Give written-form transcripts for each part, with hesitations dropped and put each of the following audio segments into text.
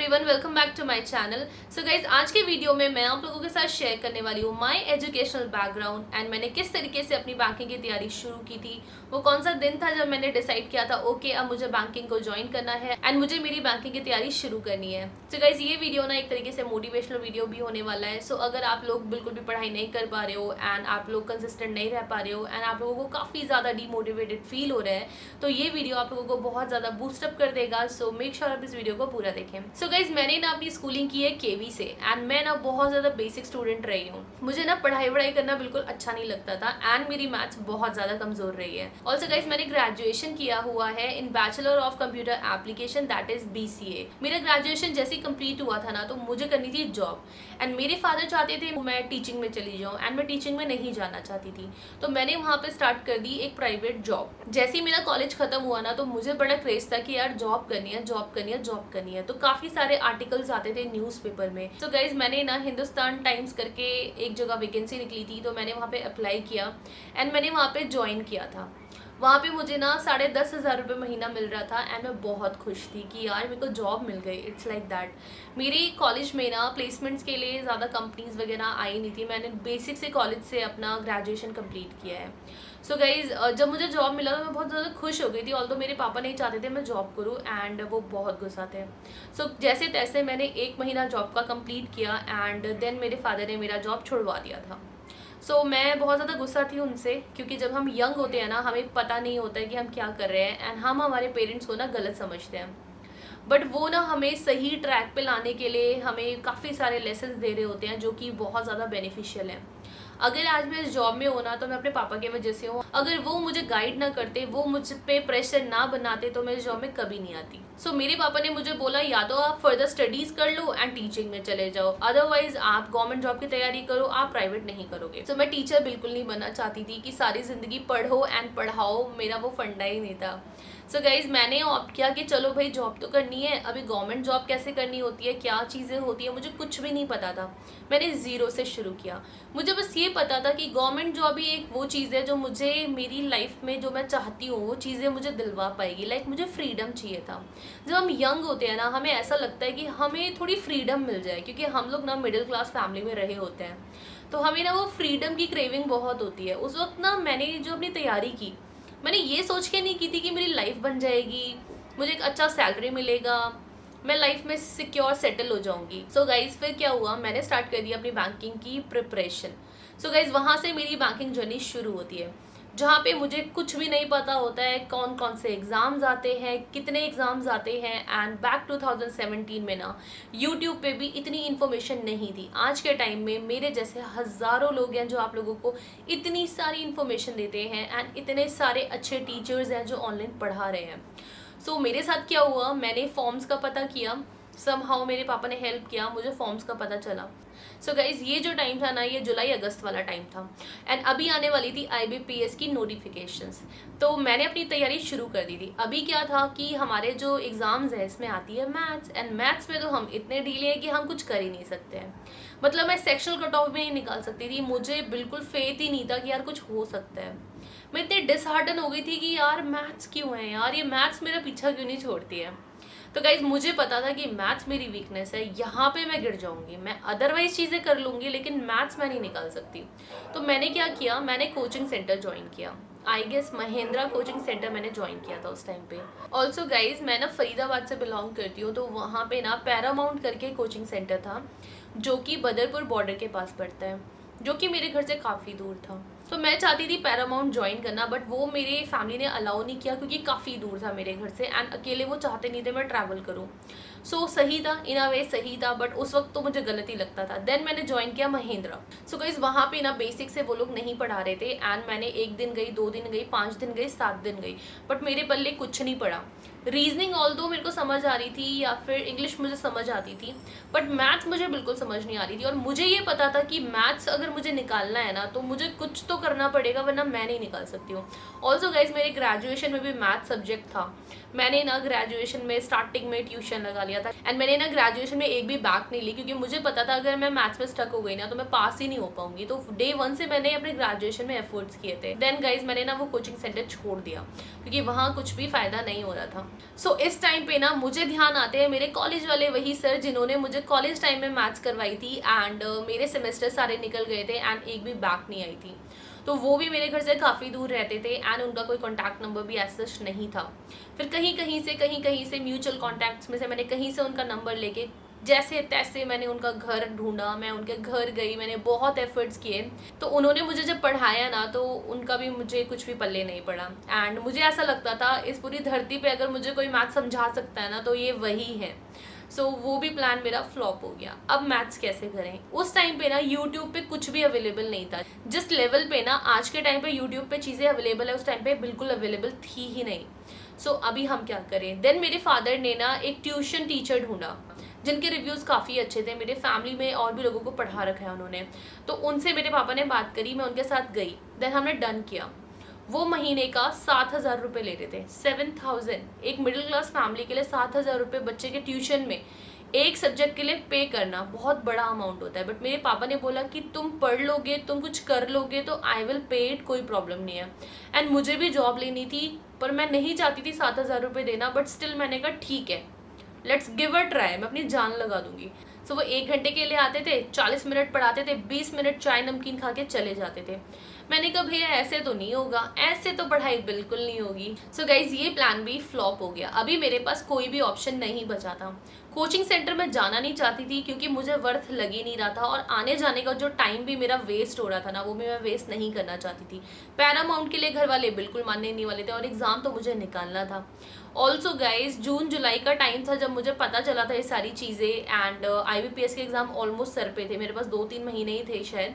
Everyone, welcome back to my channel. So guys, आज के video में मैं आप लोगों के साथ शेयर करने वाली हूँ माय एजुकेशनल बैकग्राउंड एंड मैंने किस तरीके से अपनी बैंकिंग की तैयारी शुरू की थी। वो कौन सा दिन था जब मैंने डिसाइड किया था ओके अब मुझे बैंकिंग को ज्वाइन करना है एंड मुझे मेरी बैंकिंग की तैयारी शुरू करनी है। सो गाइज, ये वीडियो ना एक तरीके से मोटिवेशनल वीडियो भी होने वाला है। सो अगर आप लोग बिल्कुल भी पढ़ाई नहीं कर पा रहे हो एंड आप लोग कंसिस्टेंट नहीं रह पा रहे हो एंड आप लोगों को काफ़ी ज़्यादा डीमोटिवेटेड फील हो रहा है तो ये वीडियो आप लोगों को बहुत ज़्यादा बूस्टअप कर देगा। सो मेक श्योर आप इस वीडियो को पूरा देखें। सो गाइज, मैंने ना अपनी स्कूलिंग की है केवी से एंड मैं ना बहुत ज़्यादा बेसिक स्टूडेंट रही हूँ। मुझे ना पढ़ाई वढ़ाई करना बिल्कुल अच्छा नहीं लगता था एंड मेरी मैथ्स बहुत ज़्यादा कमज़ोर रही है। ऑल्सो गाइज, मैंने ग्रेजुएशन किया हुआ है इन bachelor of computer application, that is BCA। मेरा ग्रेजुएशन जैसे ही कंप्लीट हुआ था ना तो मुझे करनी थी जॉब एंड मेरे फादर चाहते थे मैं टीचिंग में चली जाऊँ एंड मैं टीचिंग में नहीं जाना चाहती थी। तो मैंने वहाँ पे स्टार्ट कर दी एक प्राइवेट जॉब। जैसे ही मेरा कॉलेज खत्म हुआ ना तो मुझे बड़ा क्रेज था कि यार जॉब करनी है, जॉब करनी है, जॉब करनी है। तो काफ़ी सारे आर्टिकल्स आते थे न्यूज़पेपर में। तो गाइज, मैंने ना हिंदुस्तान टाइम्स करके एक जगह वैकेंसी निकली थी तो मैंने वहाँ पे अप्लाई किया एंड मैंने वहाँ पे ज्वाइन किया था। वहाँ पे मुझे ना 10,500 रुपये महीना मिल रहा था एंड मैं बहुत खुश थी कि यार मेरे को जॉब मिल गई। It's like that. मेरी कॉलेज में ना प्लेसमेंट्स के लिए ज़्यादा कंपनीज वगैरह आई नहीं थी। मैंने बेसिक से कॉलेज से अपना ग्रेजुएशन कंप्लीट किया है। सो गाइज, जब मुझे जॉब मिला तो मैं बहुत ज़्यादा खुश हो गई थी। ऑल्दो मेरे पापा नहीं चाहते थे मैं जॉब करूँ एंड वो बहुत गुस्सा थे। सो जैसे तैसे मैंने 1 महीना जॉब का कंप्लीट किया एंड देन मेरे फादर ने मेरा जॉब छुड़वा दिया था। सो मैं बहुत ज़्यादा गुस्सा थी उनसे क्योंकि जब हम यंग होते हैं ना हमें पता नहीं होता है कि हम क्या कर रहे हैं एंड हम हमारे पेरेंट्स को ना गलत समझते हैं। बट वो ना हमें सही ट्रैक पे लाने के लिए हमें काफ़ी सारे लेसन दे रहे होते हैं जो कि बहुत ज़्यादा बेनिफिशियल है। अगर आज मैं इस जॉब में होना तो मैं अपने पापा की वजह से हूँ। अगर वो मुझे गाइड ना करते, वो मुझ पे प्रेशर ना बनाते तो मैं इस जॉब में कभी नहीं आती। सो मेरे पापा ने मुझे बोला या तो आप फर्दर स्टडीज कर लो एंड टीचिंग में चले जाओ, अदरवाइज आप गवर्नमेंट जॉब की तैयारी करो, आप प्राइवेट नहीं करोगे। सो मैं टीचर बिल्कुल नहीं बनना चाहती थी कि सारी जिंदगी पढ़ो एंड पढ़ाओ, मेरा वो फंडा ही नहीं था। सो गाइज, मैंने ऑप्ट किया कि चलो भाई जॉब तो करनी है। अभी गवर्नमेंट जॉब कैसे करनी होती है, क्या चीज़ें होती है, मुझे कुछ भी नहीं पता था। मैंने ज़ीरो से शुरू किया। मुझे बस ये पता था कि गवर्नमेंट जॉब ही एक वो चीज़ है जो मुझे मेरी लाइफ में जो मैं चाहती हूँ वो चीज़ें मुझे दिलवा पाएगी। लाइक मुझे फ्रीडम चाहिए था। जब हम यंग होते हैं ना हमें ऐसा लगता है कि हमें थोड़ी फ्रीडम मिल जाए क्योंकि हम लोग ना मिडिल क्लास फैमिली में रहे होते हैं तो हमें ना वो फ्रीडम की क्रेविंग बहुत होती है। उस वक्त ना मैंने जो अपनी तैयारी की मैंने ये सोच के नहीं की थी कि मेरी लाइफ बन जाएगी, मुझे एक अच्छा सैलरी मिलेगा, मैं लाइफ में सिक्योर सेटल हो जाऊंगी। सो गाइज, फिर क्या हुआ, मैंने स्टार्ट कर दिया अपनी बैंकिंग की प्रिपरेशन। सो गाइज, वहाँ से मेरी बैंकिंग जर्नी शुरू होती है जहाँ पे मुझे कुछ भी नहीं पता होता है कौन कौन से एग्ज़ाम्स आते हैं, कितने एग्ज़ाम्स आते हैं। एंड बैक 2017 में ना यूट्यूब पे भी इतनी इन्फॉर्मेशन नहीं थी। आज के टाइम में मेरे जैसे हज़ारों लोग हैं जो आप लोगों को इतनी सारी इन्फॉर्मेशन देते हैं एंड इतने सारे अच्छे टीचर्स हैं जो ऑनलाइन पढ़ा रहे हैं। सो मेरे साथ क्या हुआ, मैंने फॉर्म्स का पता किया, समहाउ मेरे पापा ने हेल्प किया, मुझे फॉर्म्स का पता चला। सो गाइज, ये जो टाइम था ना ये जुलाई अगस्त वाला टाइम था एंड अभी आने वाली थी IBPS की नोटिफिकेशंस। तो मैंने अपनी तैयारी शुरू कर दी थी। अभी क्या था कि हमारे जो एग्ज़ाम्स है इसमें आती है मैथ्स एंड मैथ्स में तो हम इतने ढीले हैं कि हम कुछ कर ही नहीं सकते हैं। मतलब मैं सेक्शनल कट ऑफ भी नहीं निकाल सकती थी। मुझे बिल्कुल फेथ ही नहीं था कि यार कुछ हो सकता है। मैं इतनी डिसहार्टन हो गई थी कि यार मैथ्स क्यों है, यार ये मैथ्स मेरा पीछा क्यों नहीं छोड़ती है। तो गाइज, मुझे पता था कि मैथ्स मेरी वीकनेस है, यहाँ पे मैं गिर जाऊंगी। मैं अदरवाइज चीज़ें कर लूँगी लेकिन मैथ्स मैं नहीं निकाल सकती। तो मैंने क्या किया, मैंने कोचिंग सेंटर ज्वाइन किया। I guess Mahindra coaching centre मैंने ज्वाइन किया था उस टाइम पे। ऑल्सो गाइज, मैं ना फरीदाबाद से बिलोंग करती हूँ तो वहाँ पे ना पैरामाउंट करके कोचिंग सेंटर था जो कि बदरपुर बॉर्डर के पास पड़ता है, जो कि मेरे घर से काफ़ी दूर था। तो मैं चाहती थी पैरामाउंट ज्वाइन करना बट वो मेरे फैमिली ने अलाउ नहीं किया क्योंकि काफ़ी दूर था मेरे घर से एंड अकेले वो चाहते नहीं थे मैं ट्रैवल करूँ। सो सही था, इन अ वे सही था बट उस वक्त तो मुझे गलत ही लगता था। देन मैंने ज्वाइन किया महिंद्रा। सो गाइस, वहाँ पे ना बेसिक से वो लोग नहीं पढ़ा रहे थे एंड मैंने 1 दिन गई, 2 दिन गई, 5 दिन गई, 7 दिन गई बट मेरे पल्ले कुछ नहीं पड़ा। रीजनिंग ऑल्दो मेरे को समझ आ रही थी या फिर इंग्लिश मुझे समझ आती थी बट मैथ्स मुझे बिल्कुल समझ नहीं आ रही थी। और मुझे ये पता था कि मैथ्स अगर मुझे निकालना है ना तो मुझे कुछ तो करना पड़ेगा वरना मैं नहीं निकाल सकती हूँ। ऑल्सो गाइज, मेरे ग्रेजुएशन में भी मैथ सब्जेक्ट था। मैंने ना ग्रेजुएशन में स्टार्टिंग में ट्यूशन लगा लिया था एंड मैंने ना ग्रेजुएशन में एक भी बैक नहीं ली क्योंकि मुझे पता था अगर मैं मैथ्स में स्टक हो गई ना तो मैं पास ही नहीं हो पाऊंगी। तो डे 1 से मैंने अपने ग्रेजुएशन में एफर्ट्स किए थे। देन गाइज, मैंने ना वो कोचिंग सेंटर छोड़ दिया क्योंकि वहाँ कुछ भी फ़ायदा नहीं हो रहा था। सो इस टाइम पे ना मुझे ध्यान आते हैं मेरे कॉलेज वाले वही सर जिन्होंने मुझे कॉलेज टाइम में मैथ्स करवाई थी, एंड मेरे सेमेस्टर सारे निकल गए थे एंड एक भी बैक नहीं आई थी। तो वो भी मेरे घर से काफ़ी दूर रहते थे एंड उनका कोई कॉन्टैक्ट नंबर भी ऐसा नहीं था। फिर कहीं कहीं से म्यूचुअल कॉन्टैक्ट्स में से मैंने कहीं से उनका नंबर लेके जैसे तैसे मैंने उनका घर ढूंढा, मैं उनके घर गई, मैंने बहुत एफर्ट्स किए। तो उन्होंने मुझे जब पढ़ाया ना तो उनका भी मुझे कुछ भी पल्ले नहीं पड़ा, एंड मुझे ऐसा लगता था इस पूरी धरती पे अगर मुझे कोई मैथ्स समझा सकता है ना तो ये वही है। सो वो भी प्लान मेरा फ्लॉप हो गया। अब मैथ्स कैसे करें? उस टाइम पे ना यूट्यूब पे कुछ भी अवेलेबल नहीं था। जिस लेवल पे ना आज के टाइम पे यूट्यूब पे चीज़ें अवेलेबल है उस टाइम पे बिल्कुल अवेलेबल थी ही नहीं। सो अभी हम क्या करें? देन मेरे फादर ने ना एक ट्यूशन टीचर ढूंढा जिनके रिव्यूज़ काफ़ी अच्छे थे, मेरे फैमिली में और भी लोगों को पढ़ा रखा है उन्होंने। तो उनसे मेरे पापा ने बात करी, मैं उनके साथ गई, देन हमने डन किया। वो महीने का 7,000 रुपये ले रहे थे। 7,000 एक मिडिल क्लास फैमिली के लिए 7,000 रुपये बच्चे के ट्यूशन में एक सब्जेक्ट के लिए पे करना बहुत बड़ा अमाउंट होता है। बट मेरे पापा ने बोला कि तुम पढ़ लोगे, तुम कुछ कर लोगे तो आई विल पे इट, कोई प्रॉब्लम नहीं है। एंड मुझे भी जॉब लेनी थी पर मैं नहीं चाहती थी 7,000 रुपये देना, बट स्टिल मैंने कहा ठीक है, लेट्स गिव अ ट्राई, मैं अपनी जान लगा दूंगी। सो वो 1 घंटे के लिए आते थे, 40 मिनट पढ़ाते थे, 20 मिनट चाय नमकीन खा के चले जाते थे। मैंने कहा भैया ऐसे तो नहीं होगा, ऐसे तो पढ़ाई बिल्कुल नहीं होगी। सो गाइज ये प्लान भी फ्लॉप हो गया। अभी मेरे पास कोई भी ऑप्शन नहीं बचा था। कोचिंग सेंटर में जाना नहीं चाहती थी क्योंकि मुझे वर्थ लग ही नहीं रहा था, और आने जाने का जो टाइम भी मेरा वेस्ट हो रहा था ना वो भी मैं वेस्ट नहीं करना चाहती थी। पैरामाउंट के लिए घर वाले बिल्कुल मानने नहीं वाले थे और एग्ज़ाम तो मुझे निकालना था। ऑल्सो गाइज जून जुलाई का टाइम था जब मुझे पता चला था ये सारी चीज़ें, एंड IBPS के एग्ज़ाम ऑलमोस्ट सर पे थे, मेरे पास 2-3 महीने ही थे शायद,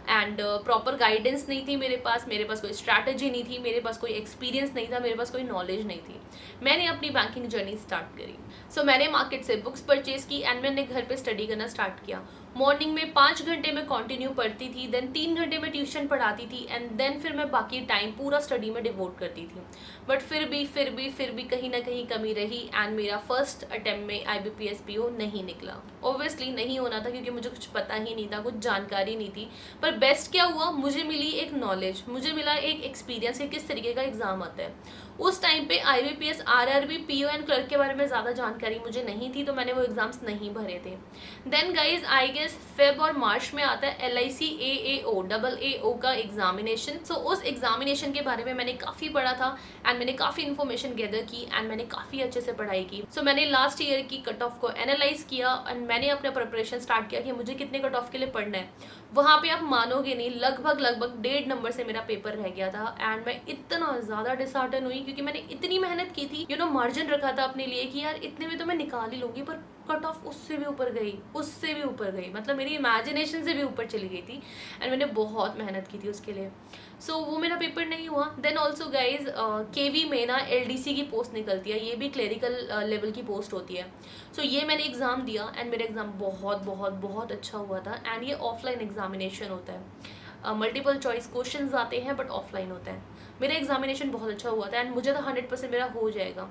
एंड प्रॉपर गाइडेंस नहीं थी मेरे पास कोई स्ट्रैटेजी नहीं थी, मेरे पास कोई एक्सपीरियंस नहीं था, मेरे पास कोई नॉलेज नहीं थी। मैंने अपनी बैंकिंग जर्नी स्टार्ट करी। सो मैंने मार्केट से बुक्स परचेज की एंड मैंने घर पे स्टडी करना स्टार्ट किया। मॉर्निंग में 5 घंटे में कंटिन्यू पढ़ती थी, देन 3 घंटे में ट्यूशन पढ़ाती थी, एंड देन फिर मैं बाकी टाइम पूरा स्टडी में डिवोट करती थी। बट फिर भी कहीं ना कहीं कमी रही, एंड मेरा फर्स्ट अटेम्प्ट में IBPS PO नहीं निकला। ऑब्वियसली नहीं होना था क्योंकि मुझे कुछ पता ही नहीं था, कुछ जानकारी नहीं थी। पर बेस्ट क्या हुआ, मुझे मिली एक नॉलेज, मुझे मिला एक एक्सपीरियंस कि किस तरीके का एग्जाम आता है। उस टाइम पे IBPS RRB PO and clerk के बारे में ज़्यादा जानकारी मुझे नहीं थी, तो मैंने वो एग्जाम्स नहीं भरे थे। Then guys I guess Feb और मार्च में आता है LIC AAO का एग्जामिनेशन। सो उस एग्जामिनेशन के बारे में मैंने काफ़ी पढ़ा था एंड मैंने काफ़ी इन्फॉर्मेशन गैदर की एंड मैंने काफ़ी अच्छे से पढ़ाई की। सो मैंने लास्ट ईयर की कट ऑफ को एनालाइज किया एंड मैंने अपना प्रिपरेशन स्टार्ट किया कि मुझे कितने कट ऑफ के लिए पढ़ना है। वहाँ पे आप मानोगे नहीं, लगभग 1.5 नंबर से मेरा पेपर रह गया था एंड मैं इतना ज़्यादा डिसहार्टन हुई क्योंकि मैंने इतनी मेहनत की थी, मार्जिन रखा था अपने लिए कि यार इतने में तो मैं निकाल ही लूँगी, पर कट ऑफ उससे भी ऊपर गई, मतलब मेरी इमेजिनेशन से भी ऊपर चली गई थी एंड मैंने बहुत मेहनत की थी उसके लिए। सो वो मेरा पेपर नहीं हुआ। देन ऑल्सो गाइज KV में ना LDC की पोस्ट निकलती है, ये भी क्लेरिकल लेवल की पोस्ट होती है। सो ये मैंने एग्ज़ाम दिया एंड मेरा एग्ज़ाम बहुत अच्छा हुआ था एंड ये ऑफलाइन एग्जामिनेशन होता है। मल्टीपल चॉइस क्वेश्चंस आते हैं बट ऑफलाइन होता है। मेरा एग्जामिनेशन बहुत अच्छा हुआ था एंड मुझे तो 100% मेरा हो जाएगा।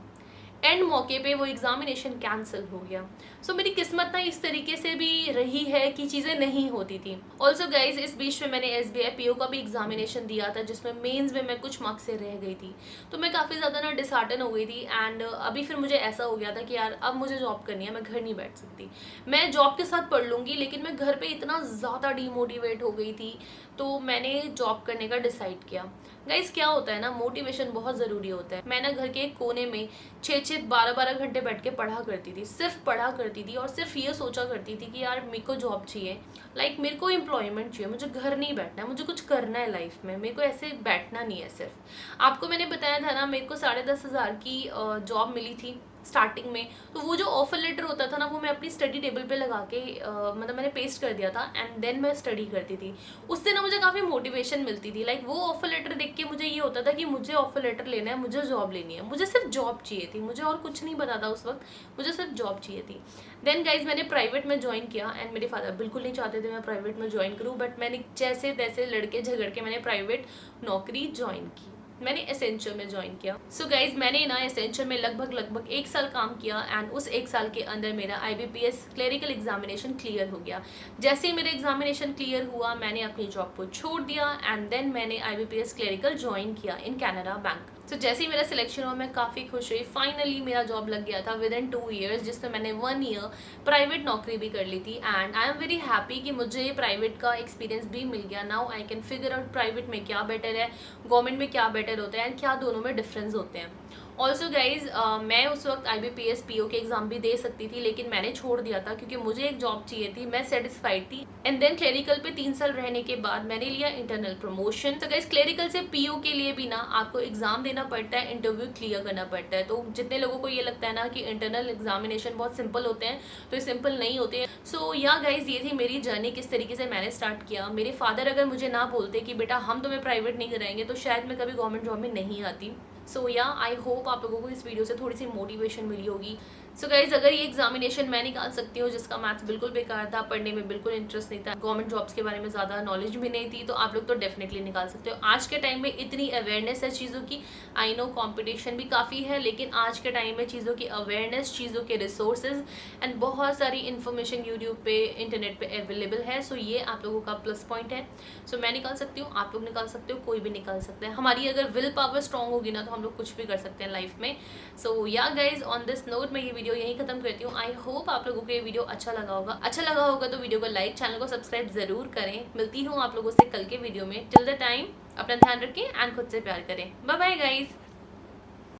एंड मौके पे वो एग्जामिनेशन कैंसिल हो गया। सो मेरी किस्मत ना इस तरीके से भी रही है कि चीज़ें नहीं होती थी। ऑल्सो गाइज इस बीच में मैंने SBI PO का भी एग्जामिनेशन दिया था जिसमें मेंस में मैं कुछ मार्क्स से रह गई थी, तो मैं काफ़ी ज़्यादा ना डिसहार्टन हो गई थी। एंड अभी फिर मुझे ऐसा हो गया था कि यार अब मुझे जॉब करनी है, मैं घर नहीं बैठ सकती। मैं जॉब के साथ पढ़ लूँगी लेकिन मैं घर पर इतना ज़्यादा डीमोटिवेट हो गई थी, तो मैंने जॉब करने का डिसाइड किया। गाइज क्या होता है ना, मोटिवेशन बहुत ज़रूरी होता है। मैं ना घर के एक कोने में 6-6 12-12 घंटे बैठ के पढ़ा करती थी, सिर्फ पढ़ा करती थी और सिर्फ ये सोचा करती थी कि यार मेरे को जॉब चाहिए, मेरे को एम्प्लॉयमेंट चाहिए, मुझे घर नहीं बैठना है, मुझे कुछ करना है लाइफ में, मेरे को ऐसे बैठना नहीं है सिर्फ। आपको मैंने बताया था ना मेरे को 10,500 की जॉब मिली थी स्टार्टिंग में, तो वो जो ऑफर लेटर होता था ना वो मैं अपनी स्टडी टेबल पे लगा के मतलब मैंने पेस्ट कर दिया था एंड देन मैं स्टडी करती थी। उससे ना मुझे काफ़ी मोटिवेशन मिलती थी। वो ऑफर लेटर देख के मुझे ये होता था कि मुझे ऑफर लेटर लेना है, मुझे जॉब लेनी है, मुझे सिर्फ जॉब चाहिए थी, मुझे और कुछ नहीं पता था उस वक्त, मुझे सिर्फ जॉब चाहिए थी। देन गाइज मैंने प्राइवेट में ज्वाइन किया एंड मेरे फादर बिल्कुल नहीं चाहते थे मैं प्राइवेट में ज्वाइन करूँ, बट मैंने जैसे तैसे लड़के झगड़ के मैंने प्राइवेट नौकरी ज्वाइन की। मैंने एसेंचर में ज्वाइन किया। सो गाइज मैंने ना एसेंचर में लगभग 1 साल काम किया एंड उस 1 साल के अंदर मेरा IBPS क्लेरिकल एग्जामिनेशन क्लियर हो गया। जैसे ही मेरा एग्जामिनेशन क्लियर हुआ मैंने अपनी जॉब को छोड़ दिया एंड देन मैंने IBPS क्लेरिकल ज्वाइन किया इन कैनरा बैंक। तो जैसे ही मेरा सिलेक्शन हुआ मैं काफ़ी खुश हुई। फाइनली मेरा जॉब लग गया था विद इन 2 ईयर्स, जिसमें मैंने 1 ईयर प्राइवेट नौकरी भी कर ली थी। And I am very happy कि मुझे प्राइवेट का एक्सपीरियंस भी मिल गया। Now I can figure out private में क्या बेटर है, गवर्नमेंट में क्या बेटर होता है एंड क्या दोनों में डिफरेंस होते हैं। ऑल्सो गाइज मैं उस वक्त IBPS PO के एग्जाम भी दे सकती थी, लेकिन मैंने छोड़ दिया था क्योंकि मुझे एक जॉब चाहिए थी, मैं सेटिस्फाइड थी। एंड देन क्लेरिकल पे 3 साल रहने के बाद मैंने लिया इंटरनल प्रमोशन। तो गाइज क्लेरिकल से PO के लिए भी ना आपको एग्जाम देना पड़ता है, इंटरव्यू क्लियर करना पड़ता है। तो जितने लोगों को ये लगता है ना कि इंटरनल एग्जामिनेशन बहुत सिंपल होते हैं, तो ये सिंपल नहीं होते हैं। सो या गाइज ये थी मेरी जर्नी, किस तरीके से मैंने स्टार्ट किया। मेरे फादर अगर मुझे ना बोलते कि बेटा हम तुम्हें प्राइवेट नहीं कराएंगे, तो शायद मैं कभी गवर्नमेंट जॉब में नहीं आती। सो या आई होप आप लोगों को इस वीडियो से थोड़ी सी मोटिवेशन मिली होगी। सो गाइज अगर ये एग्जामिनेशन मैं निकाल सकती हूँ, जिसका मैथ्स बिल्कुल बेकार था, पढ़ने में बिल्कुल इंटरेस्ट नहीं था, गवर्नमेंट जॉब्स के बारे में ज़्यादा नॉलेज भी नहीं थी, तो आप लोग तो डेफिनेटली निकाल सकते हो। आज के टाइम में इतनी अवेयरनेस है चीज़ों की, आई नो कॉम्पिटिशन भी काफ़ी है, लेकिन आज के टाइम में चीज़ों की अवेयरनेस, चीज़ों के रिसोर्सेज एंड बहुत सारी इन्फॉर्मेशन यूट्यूब पे, इंटरनेट पे अवेलेबल है। सो ये आप लोगों का प्लस पॉइंट है। सो मैं निकाल सकती हूँ, आप लोग निकाल सकते हो, कोई भी निकाल सकता है। हमारी अगर विल पावर स्ट्रॉन्ग होगी ना, तो हम लोग कुछ भी कर सकते हैं लाइफ में। सो yeah guys on this note मैं ये वीडियो यहीं खत्म करती हूँ। आई होप आप लोगों को ये वीडियो अच्छा लगा होगा तो वीडियो को लाइक, चैनल को सब्सक्राइब जरूर करें। मिलती हूँ आप लोगों से कल के वीडियो में। टिल द टाइम अपना ध्यान रखें एंड खुद से प्यार करें। Bye bye guys.